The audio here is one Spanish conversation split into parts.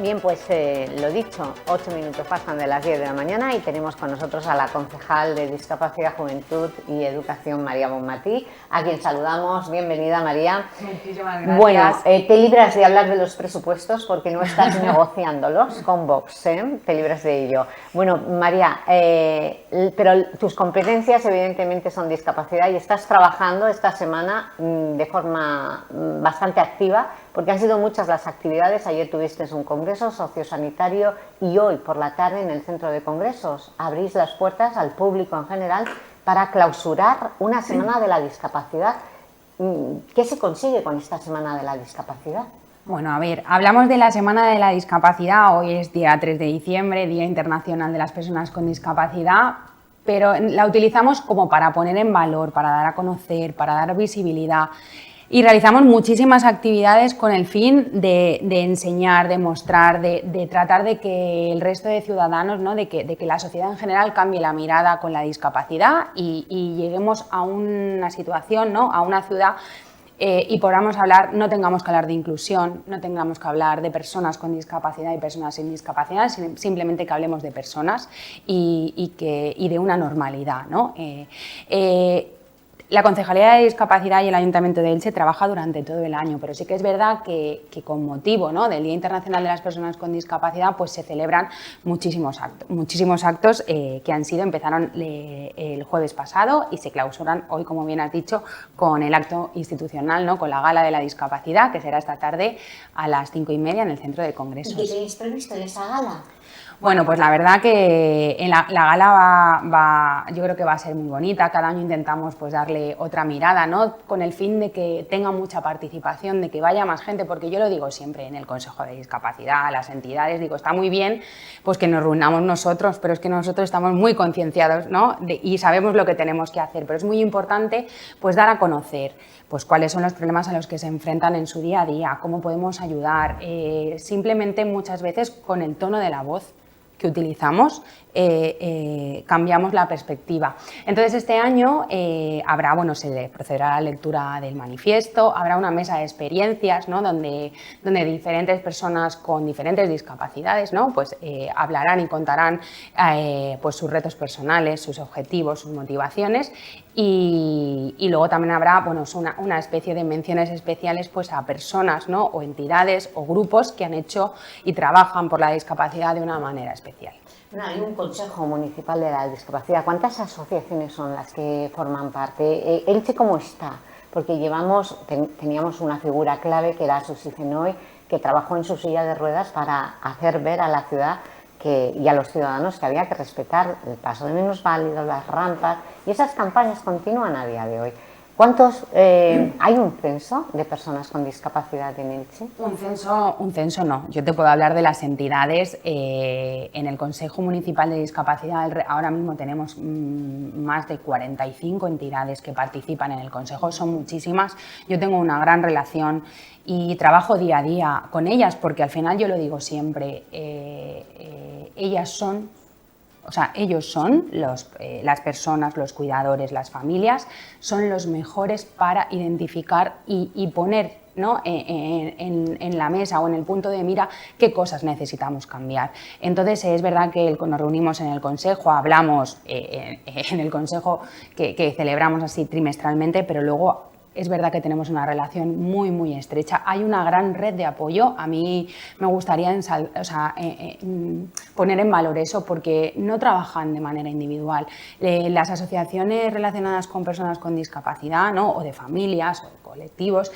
Bien, pues lo dicho, 8 minutos pasan de las 10 de la mañana y tenemos con nosotros a la concejal de Discapacidad, Juventud y Educación, María Bonmatí, a quien saludamos. Bienvenida, María. Muchísimas gracias. Bueno, te libras de hablar de los presupuestos porque no estás negociándolos con Vox, ¿eh? Te libras de ello. Bueno, María, pero tus competencias evidentemente son discapacidad y estás trabajando esta semana de forma bastante activa, porque han sido muchas las actividades. Ayer tuviste un congreso sociosanitario y hoy por la tarde en el centro de congresos abrís las puertas al público en general para clausurar una semana de la discapacidad. ¿Qué se consigue con esta semana de la discapacidad? Bueno, a ver, hablamos de la Semana de la Discapacidad, hoy es día 3 de diciembre, Día Internacional de las Personas con Discapacidad, pero la utilizamos como para poner en valor, para dar a conocer, para dar visibilidad. Y realizamos muchísimas actividades con el fin de enseñar, de mostrar, de tratar de que el resto de ciudadanos, ¿no? de que la sociedad en general cambie la mirada con la discapacidad y lleguemos a una situación, ¿no? A una ciudad y podamos hablar, no tengamos que hablar de inclusión, no tengamos que hablar de personas con discapacidad y personas sin discapacidad, simplemente que hablemos de personas y de una normalidad, ¿no? La Concejalía de Discapacidad y el Ayuntamiento de Elche trabaja durante todo el año, pero sí que es verdad que con motivo, ¿no? del Día Internacional de las Personas con Discapacidad, pues se celebran muchísimos actos que empezaron el jueves pasado y se clausuran hoy, como bien has dicho, con el acto institucional, ¿no? con la Gala de la Discapacidad, que será esta tarde a las 5:30 en el Centro de Congresos. ¿Y qué tenéis previsto en esa gala? Bueno, pues la verdad que en la gala yo creo que va a ser muy bonita. Cada año intentamos pues darle otra mirada, ¿no? Con el fin de que tenga mucha participación, de que vaya más gente, porque yo lo digo siempre en el Consejo de Discapacidad, las entidades, digo, está muy bien pues que nos reunamos nosotros, pero es que nosotros estamos muy concienciados, ¿no? Y sabemos lo que tenemos que hacer, pero es muy importante pues dar a conocer pues cuáles son los problemas a los que se enfrentan en su día a día, cómo podemos ayudar, simplemente muchas veces con el tono de la voz que utilizamos, cambiamos la perspectiva. Entonces este año habrá, bueno, se procederá a la lectura del manifiesto, habrá una mesa de experiencias, ¿no? donde diferentes personas con diferentes discapacidades, ¿no? pues hablarán y contarán pues sus retos personales, sus objetivos, sus motivaciones y luego también habrá, bueno, una especie de menciones especiales pues a personas, ¿no? o entidades o grupos que han hecho y trabajan por la discapacidad de una manera especial. Bueno, hay un Consejo Municipal de la Discapacidad. ¿Cuántas asociaciones son las que forman parte? ¿Elche cómo está? Porque teníamos una figura clave que era Susi Fenoy, que trabajó en su silla de ruedas para hacer ver a la ciudad y a los ciudadanos que había que respetar el paso de minusválidos, las rampas, y esas campañas continúan a día de hoy. ¿Cuántos hay un censo de personas con discapacidad en Elche? Un censo no. Yo te puedo hablar de las entidades. En el Consejo Municipal de Discapacidad ahora mismo tenemos más de 45 entidades que participan en el Consejo. Son muchísimas. Yo tengo una gran relación y trabajo día a día con ellas porque al final yo lo digo siempre, ellos son las personas, los cuidadores, las familias, son los mejores para identificar y poner, ¿no? en la mesa o en el punto de mira qué cosas necesitamos cambiar. Entonces es verdad que nos reunimos en el Consejo, hablamos en el Consejo que celebramos así trimestralmente, pero luego es verdad que tenemos una relación muy, muy estrecha. Hay una gran red de apoyo. A mí me gustaría poner en valor eso porque no trabajan de manera individual. Las asociaciones relacionadas con personas con discapacidad, ¿no? o de familias o de colectivos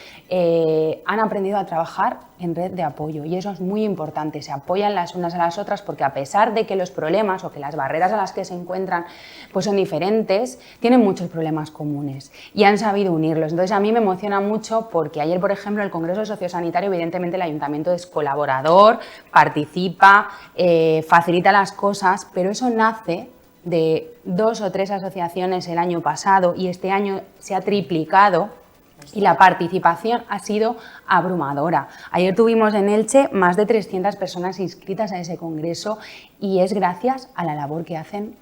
han aprendido a trabajar en red de apoyo y eso es muy importante. Se apoyan las unas a las otras porque a pesar de que los problemas o que las barreras a las que se encuentran pues son diferentes, tienen muchos problemas comunes y han sabido unirlos. Entonces a mí me emociona mucho porque ayer, por ejemplo, el Congreso Sociosanitario, evidentemente el Ayuntamiento es colaborador, participa, facilita las cosas, pero eso nace de 2 o 3 asociaciones el año pasado y este año se ha triplicado y la participación ha sido abrumadora. Ayer tuvimos en Elche más de 300 personas inscritas a ese congreso y es gracias a la labor que hacen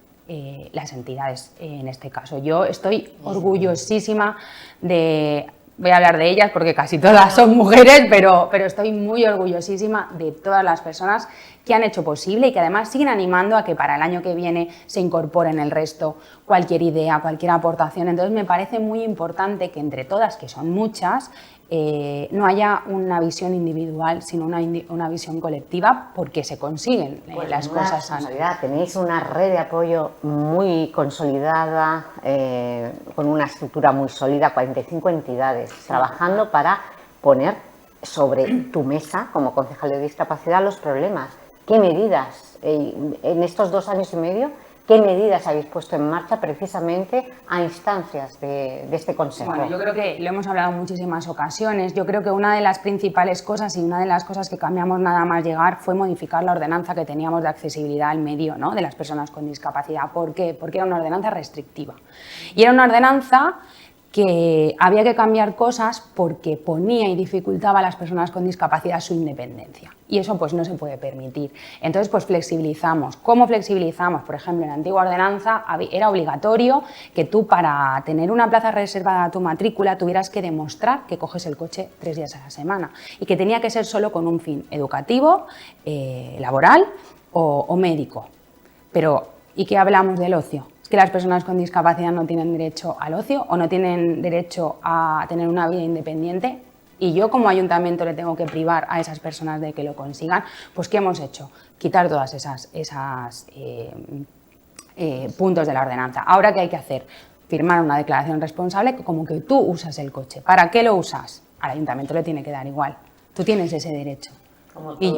las entidades en este caso. Yo estoy orgullosísima de voy a hablar de ellas porque casi todas son mujeres, pero estoy muy orgullosísima de todas las personas que han hecho posible y que además siguen animando a que para el año que viene se incorporen el resto, cualquier idea, cualquier aportación. Entonces me parece muy importante que entre todas, que son muchas, no haya una visión individual, sino una visión colectiva, porque se consiguen pues las cosas. Tenéis una red de apoyo muy consolidada, con una estructura muy sólida, 45 entidades, trabajando para poner sobre tu mesa, como concejal de discapacidad, los problemas. ¿Qué medidas, en estos 2 años y medio, qué medidas habéis puesto en marcha precisamente a instancias de este Consejo? Bueno, yo creo que lo hemos hablado en muchísimas ocasiones. Yo creo que una de las principales cosas y una de las cosas que cambiamos nada más llegar fue modificar la ordenanza que teníamos de accesibilidad al medio, ¿no?, de las personas con discapacidad. ¿Por qué? Porque era una ordenanza restrictiva. Y era una ordenanza que había que cambiar cosas porque ponía y dificultaba a las personas con discapacidad su independencia. Y eso pues no se puede permitir. Entonces pues flexibilizamos. ¿Cómo flexibilizamos? Por ejemplo, en la antigua ordenanza era obligatorio que tú, para tener una plaza reservada a tu matrícula, tuvieras que demostrar que coges el coche 3 días a la semana y que tenía que ser solo con un fin educativo, laboral o médico. Pero ¿y qué hablamos del ocio? ¿Es que las personas con discapacidad no tienen derecho al ocio o no tienen derecho a tener una vida independiente? Y yo como ayuntamiento le tengo que privar a esas personas de que lo consigan. Pues ¿qué hemos hecho? Quitar todas esas puntos de la ordenanza. Ahora, ¿qué hay que hacer? Firmar una declaración responsable como que tú usas el coche. ¿Para qué lo usas? Al ayuntamiento le tiene que dar igual. Tú tienes ese derecho.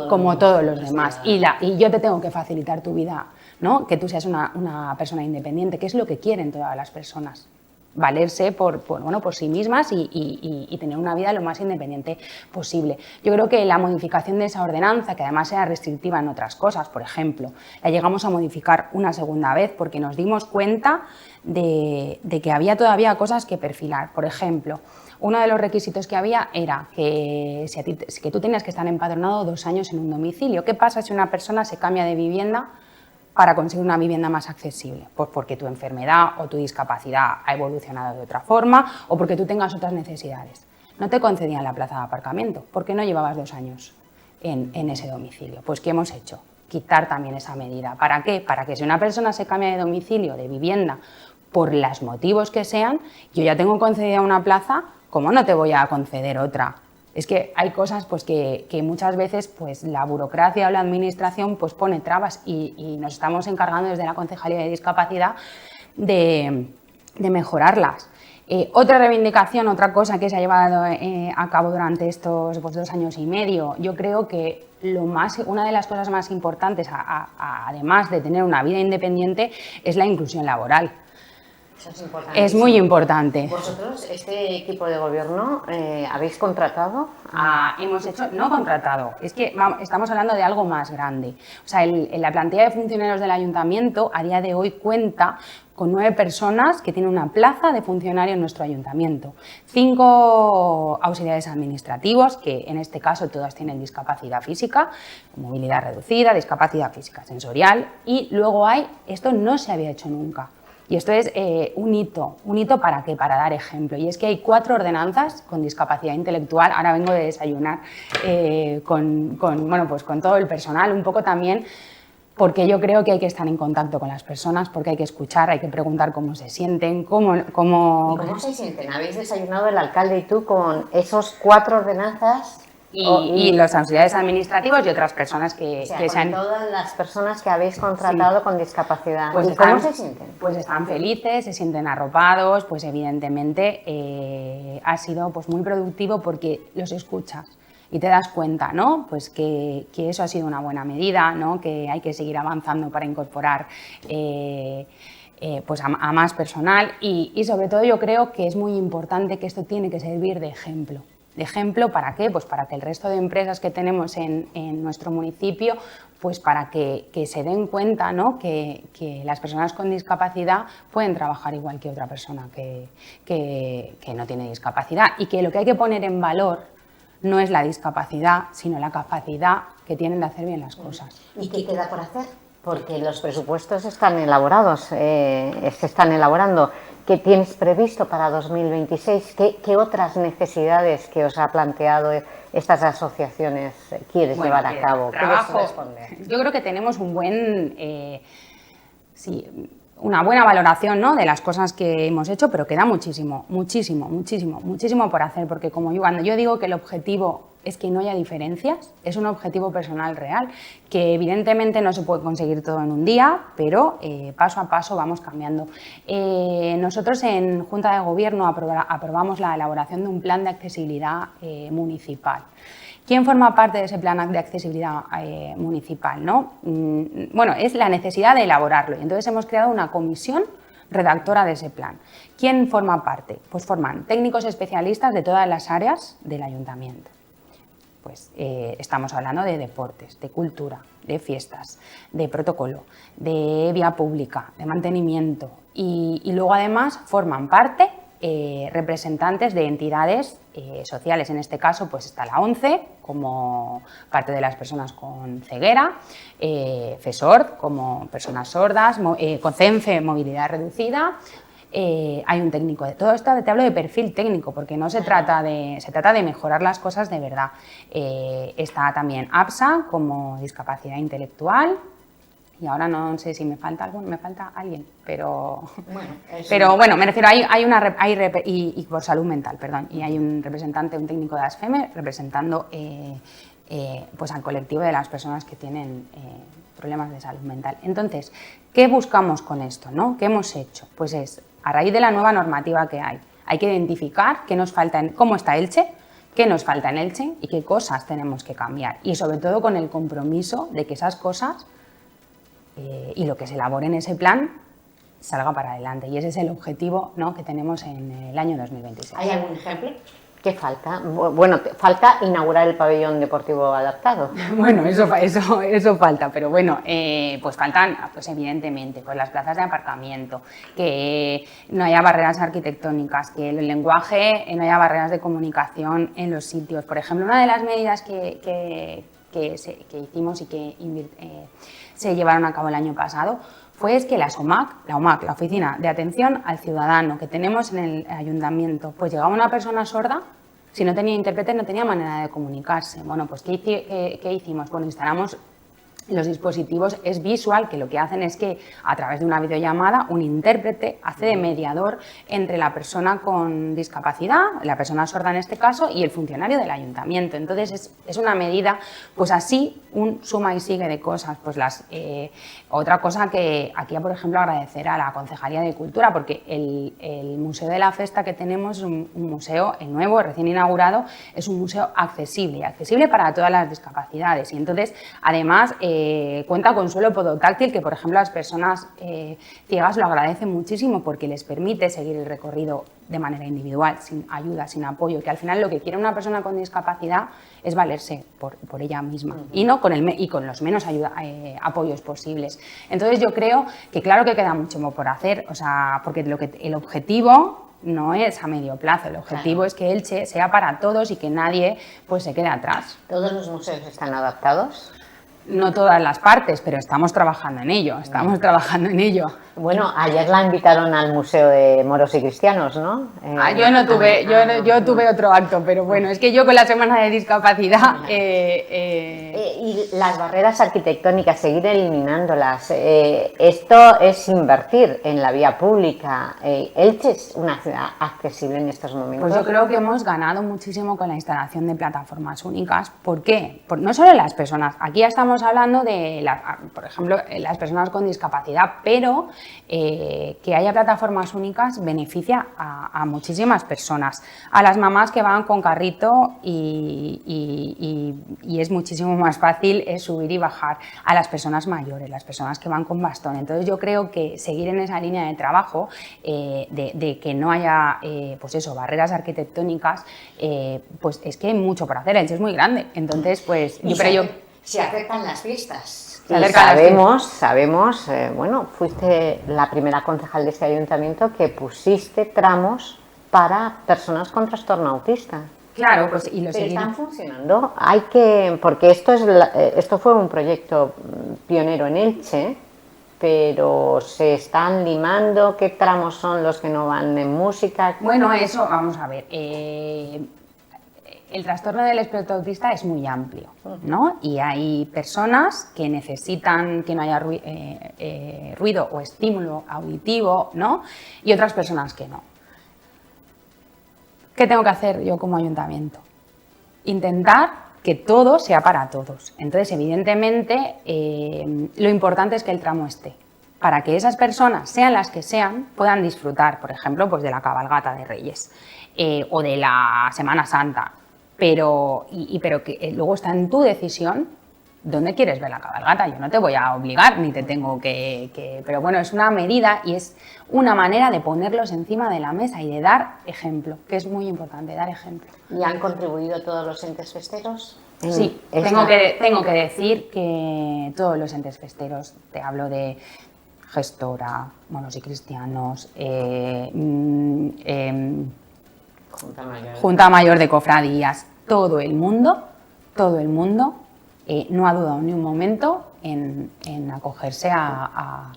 Como todos los demás. Y yo te tengo que facilitar tu vida, ¿no? Que tú seas una persona independiente, que es lo que quieren todas las personas. Valerse por sí mismas y tener una vida lo más independiente posible. Yo creo que la modificación de esa ordenanza, que además era restrictiva en otras cosas, por ejemplo, la llegamos a modificar una segunda vez porque nos dimos cuenta de que había todavía cosas que perfilar. Por ejemplo, uno de los requisitos que había era que tú tenías que estar empadronado 2 años en un domicilio. ¿Qué pasa si una persona se cambia de vivienda para conseguir una vivienda más accesible? Pues porque tu enfermedad o tu discapacidad ha evolucionado de otra forma o porque tú tengas otras necesidades. No te concedían la plaza de aparcamiento porque no llevabas 2 años en ese domicilio. Pues ¿qué hemos hecho? Quitar también esa medida. ¿Para qué? Para que si una persona se cambia de domicilio, de vivienda, por los motivos que sean, yo ya tengo concedida una plaza, ¿cómo no te voy a conceder otra? Es que hay cosas pues, que muchas veces pues, la burocracia o la administración pues, pone trabas y nos estamos encargando desde la Concejalía de Discapacidad de mejorarlas. Otra reivindicación, otra cosa que se ha llevado a cabo durante estos 2 años y medio, yo creo que una de las cosas más importantes, además de tener una vida independiente, es la inclusión laboral. Eso es importante. Es muy importante. ¿Vosotros, este equipo de gobierno, habéis contratado? Hemos hecho, no contratado, es que estamos hablando de algo más grande. O sea, la plantilla de funcionarios del ayuntamiento a día de hoy cuenta con 9 personas que tienen una plaza de funcionario en nuestro ayuntamiento. 5 auxiliares administrativos, que en este caso todas tienen discapacidad física, movilidad reducida, discapacidad física sensorial, y luego esto no se había hecho nunca. Y esto es un hito ¿para qué? Para dar ejemplo. Y es que hay 4 ordenanzas con discapacidad intelectual. Ahora vengo de desayunar con todo el personal, un poco también porque yo creo que hay que estar en contacto con las personas, porque hay que escuchar, hay que preguntar cómo se sienten, cómo se sienten. ¿Habéis desayunado el alcalde y tú con esos 4 ordenanzas? Y los auxiliares administrativos y otras personas que con todas las personas que habéis contratado con discapacidad. Pues ¿Cómo se sienten? Pues están felices, se sienten arropados, pues evidentemente ha sido pues muy productivo porque los escuchas y te das cuenta, ¿no? Pues que eso ha sido una buena medida, ¿no? Que hay que seguir avanzando para incorporar pues a más personal y sobre todo yo creo que es muy importante que esto tiene que servir de ejemplo. ¿De ejemplo para qué? Pues para que el resto de empresas que tenemos en nuestro municipio, pues para que se den cuenta, ¿no? que las personas con discapacidad pueden trabajar igual que otra persona que no tiene discapacidad y que lo que hay que poner en valor no es la discapacidad, sino la capacidad que tienen de hacer bien las cosas. ¿Y qué queda por hacer? Porque los presupuestos están elaborados, se están elaborando. ¿Qué tienes previsto para 2026? ¿Qué otras necesidades que os ha planteado estas asociaciones quieres llevar a cabo? Trabajo, yo creo que tenemos una buena valoración, ¿no?, de las cosas que hemos hecho, pero queda muchísimo por hacer, porque cuando yo digo que el objetivo es que no haya diferencias, es un objetivo personal real, que evidentemente no se puede conseguir todo en un día, pero paso a paso vamos cambiando. Nosotros en Junta de Gobierno aprobamos la elaboración de un plan de accesibilidad municipal. ¿Quién forma parte de ese plan de accesibilidad municipal, ¿no? Bueno, es la necesidad de elaborarlo, y entonces hemos creado una comisión redactora de ese plan. ¿Quién forma parte? Pues forman técnicos especialistas de todas las áreas del ayuntamiento. Pues estamos hablando de deportes, de cultura, de fiestas, de protocolo, de vía pública, de mantenimiento, y luego además forman parte representantes de entidades sociales. En este caso pues está la ONCE como parte de las personas con ceguera, FESORD como personas sordas, CONCENFE movilidad reducida. Hay un técnico de todo esto, te hablo de perfil técnico porque no se trata de mejorar las cosas de verdad. Está también APSA como discapacidad intelectual. Y ahora no sé si me falta alguien, pero bueno, me refiero, y por salud mental, perdón, y hay un representante, un técnico de ASFEME representando pues al colectivo de las personas que tienen problemas de salud mental. Entonces, ¿qué buscamos con esto, no? ¿Qué hemos hecho? Pues es, a raíz de la nueva normativa que hay que identificar qué nos falta, cómo está Elche, qué nos falta en Elche y qué cosas tenemos que cambiar, y sobre todo con el compromiso de que esas cosas y lo que se elabore en ese plan salga para adelante, y ese es el objetivo, ¿no?, que tenemos en el año 2026. ¿Hay algún ejemplo? ¿Qué falta? Bueno, falta inaugurar el pabellón deportivo adaptado. Bueno, eso falta, pero bueno, pues faltan, pues evidentemente, pues las plazas de aparcamiento, que no haya barreras arquitectónicas, que el lenguaje, no haya barreras de comunicación en los sitios. Por ejemplo, una de las medidas que hicimos y que se llevaron a cabo el año pasado fue que la OMAC, la Oficina de Atención al Ciudadano que tenemos en el ayuntamiento, pues llegaba una persona sorda, si no tenía intérprete no tenía manera de comunicarse. Bueno, pues ¿qué hicimos? Bueno, instalamos los dispositivos Es Visual, que lo que hacen es que a través de una videollamada un intérprete hace de mediador entre la persona con discapacidad, la persona sorda en este caso, y el funcionario del ayuntamiento. Entonces es una medida, pues así, un suma y sigue de cosas. Pues otra cosa que aquí, por ejemplo, agradecer a la Concejalía de Cultura, porque el Museo de la Festa que tenemos es un museo nuevo, recién inaugurado, es un museo accesible para todas las discapacidades, y entonces además cuenta con suelo podotáctil, que por ejemplo las personas ciegas lo agradecen muchísimo porque les permite seguir el recorrido de manera individual, sin ayuda, sin apoyo, que al final lo que quiere una persona con discapacidad es valerse por ella misma y con los menos apoyos posibles. Entonces yo creo que claro que queda mucho por hacer, o sea, porque el objetivo no es a medio plazo, el objetivo es que Elche sea para todos y que nadie pues se quede atrás. ¿Todos los museos están adaptados? No todas las partes, pero estamos trabajando en ello, Bueno, ayer la invitaron al Museo de Moros y Cristianos, ¿no? Yo tuve otro acto, pero bueno, es que yo con la Semana de Discapacidad... Y las barreras arquitectónicas, seguir eliminándolas, esto es invertir en la vía pública. Elche es una ciudad accesible en estos momentos. Pues yo creo que hemos ganado muchísimo con la instalación de plataformas únicas. ¿Por qué? No solo las personas, aquí ya estamos hablando de, por ejemplo, las personas con discapacidad, pero que haya plataformas únicas beneficia a muchísimas personas, a las mamás que van con carrito y es muchísimo más fácil subir y bajar, a las personas mayores, las personas que van con bastón. Entonces yo creo que seguir en esa línea de trabajo de que no haya pues eso, barreras arquitectónicas, pues es que hay mucho por hacer, es muy grande. Entonces pues se acercan las fiestas. Sabemos, bueno, fuiste la primera concejal de este ayuntamiento que pusiste tramos para personas con trastorno autista. Claro, pues Pero están funcionando. Porque esto fue un proyecto pionero en Elche pero se están limando. ¿Qué tramos son los que no van en música? Bueno, eso, vamos a ver. El trastorno del espectro autista es muy amplio, ¿no? Y hay personas que necesitan que no haya ruido o estímulo auditivo, ¿no? Y otras personas que no. ¿Qué tengo que hacer yo como ayuntamiento? Intentar que todo sea para todos. Entonces, evidentemente, lo importante es que el tramo esté, para que esas personas, sean las que sean, puedan disfrutar, por ejemplo, pues de la cabalgata de Reyes o de la Semana Santa. Pero que luego está en tu decisión dónde quieres ver la cabalgata. Yo no te voy a obligar ni te tengo que... Pero bueno, es una medida y es una manera de ponerlos encima de la mesa y de dar ejemplo, que es muy importante, dar ejemplo. ¿Y han contribuido todos los entes festeros? Sí, tengo que decir que todos los entes festeros, te hablo de Gestora, Monos y Cristianos, Junta Mayor de Cofradías, todo el mundo no ha dudado ni un momento en acogerse a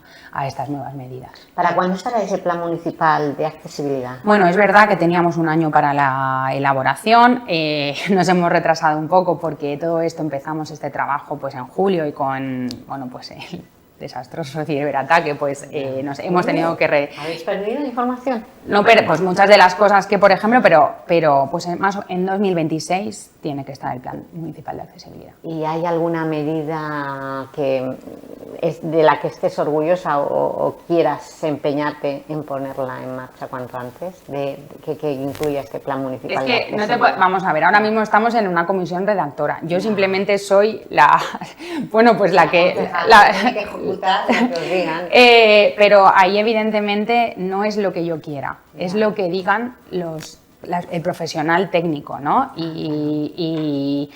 estas nuevas medidas. ¿Para cuándo estará ese plan municipal de accesibilidad? Bueno, es verdad que teníamos un año para la elaboración, nos hemos retrasado un poco porque todo esto empezamos este trabajo pues en julio y con, bueno, pues el desastroso ciberataque, pues nos hemos tenido que... ¿Habéis perdido información? No, pero pues muchas de las cosas que, por ejemplo, pero pues en 2026 tiene que estar el plan municipal de accesibilidad. ¿Y hay alguna medida que es de la que estés orgullosa o quieras empeñarte en ponerla en marcha cuanto antes, que incluya este plan municipal? Es que no te vamos a ver, ahora mismo estamos en una comisión redactora. Yo simplemente soy la, bueno, pues la que pero ahí evidentemente no es lo que yo quiera, es lo que digan el profesional técnico, ¿no? Y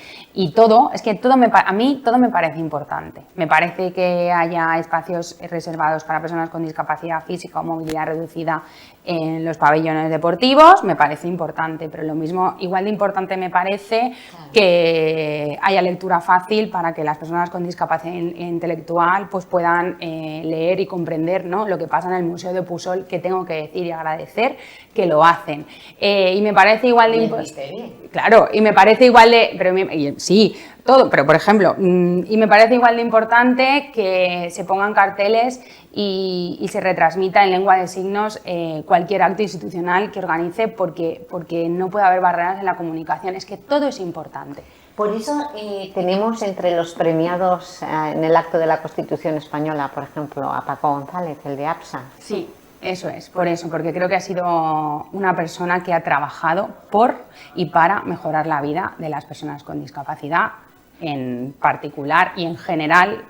todo, es que a mí todo me parece importante. Me parece que haya espacios reservados para personas con discapacidad física o movilidad reducida en los pabellones deportivos, me parece importante, pero lo mismo, igual de importante me parece que haya lectura fácil para que las personas con discapacidad intelectual pues puedan leer y comprender, ¿no?, lo que pasa en el Museo de Pusol, que tengo que decir y agradecer que lo hacen. Y me parece igual de importante. Claro, y me parece igual de... sí, todo, pero por ejemplo, y me parece igual de importante que se pongan carteles y se retransmita en lengua de signos cualquier acto institucional que organice, porque no puede haber barreras en la comunicación, es que todo es importante. Por eso tenemos entre los premiados en el acto de la Constitución Española, por ejemplo, a Paco González, el de APSA. Sí. Eso es, porque creo que ha sido una persona que ha trabajado por y para mejorar la vida de las personas con discapacidad en particular y en general,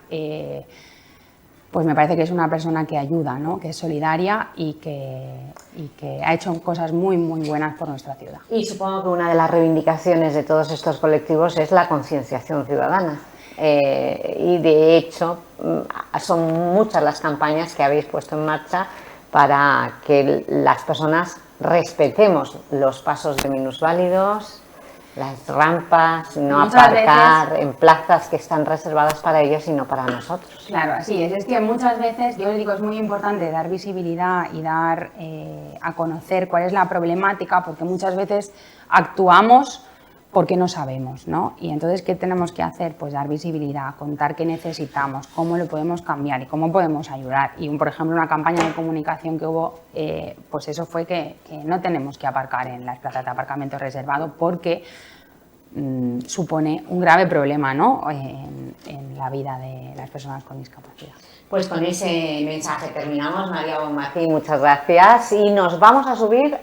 pues me parece que es una persona que ayuda, ¿no?, que es solidaria y que ha hecho cosas muy, muy buenas por nuestra ciudad. Y supongo que una de las reivindicaciones de todos estos colectivos es la concienciación ciudadana. Y de hecho son muchas las campañas que habéis puesto en marcha para que las personas respetemos los pasos de minusválidos, las rampas, no aparcar en plazas que están reservadas para ellos y no para nosotros. Claro, así es que muchas veces, yo les digo, es muy importante dar visibilidad y dar a conocer cuál es la problemática, porque muchas veces actuamos porque no sabemos, ¿no? Y entonces, ¿qué tenemos que hacer? Pues dar visibilidad, contar qué necesitamos, cómo lo podemos cambiar y cómo podemos ayudar. Y, por ejemplo, una campaña de comunicación que hubo, pues eso fue que no tenemos que aparcar en las plazas de aparcamiento reservado porque supone un grave problema, ¿no?, en la vida de las personas con discapacidad. Pues con ese mensaje terminamos. María Bonmatí, muchas gracias. Y nos vamos a subir...